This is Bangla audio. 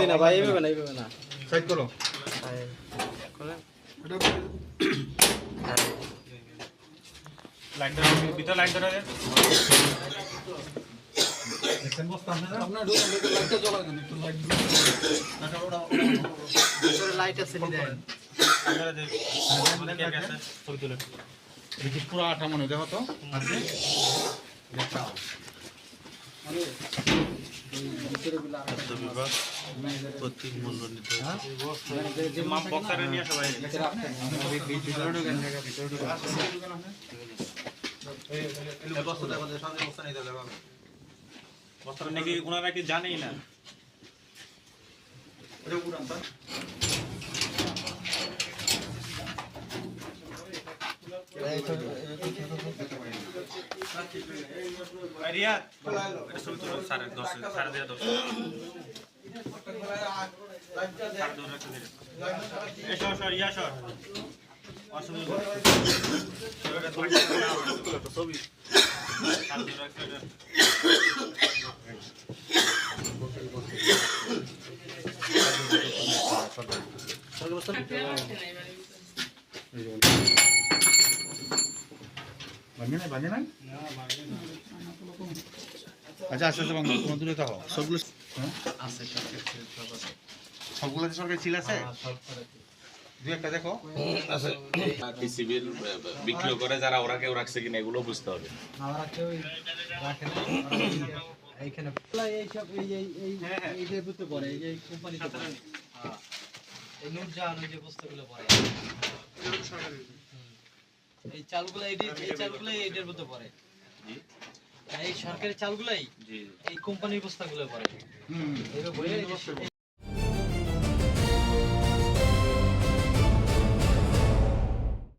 না ভাই এইভাবে না সাইড করো লাইন ধরে ভিতর লাইন ধরে দেখেন বস্তা আপনারা আপনার লাইটটা জ্বলা দেন একটু লাইট ভিতরে লাইট আছে নি দেন আপনারা যে কে আছে ছবি তুলে দেখি পুরো আটা মনে দেখো তো আছে দেখাও আরে ভিতরে গুলা বিভাগ প্রতীক মূল্য নির্ধারণ যে মাপ বক্সারে নিয়ে সবাই ভিতরে ঢোকেন জায়গা ভিতরে ঢোকেন এই বস্তাটা আমাদের সামনে বস্তা নিতে হবে বাবা বক্সারে নাকি ওনারা কি জানেই না এটা উড়ান স্যার রিয়া এটা ছবি তুলো 10:30 10:30 এসো সর ইয়া সর অসুবিধা ছবি বানিয়ে নাই আচ্ছা আস্তে আস্তে বাংলা তোমার দূরে থাকো সবগুলো আছে সবগুলোতে সরকারি ছিল আছে দুই একটা দেখো সিভিল বিক্রি করে যারা ওরা কেউ রাখছে কিনা এগুলো বুঝতে হবে আমরা কেউ রাখে না এইখানে এই সব এই যে বুঝতে পারে এই যে কোম্পানিতে পড়ে হ্যাঁ এই নোট জান ওই যে বস্তুগুলো পড়ে এই চালগুলো এই চালগুলো এটার মধ্যে পড়ে জি এই সরকারি চালগুলাই জি এই কোম্পানির বস্তাগুলো পড়ে হুম এইভাবে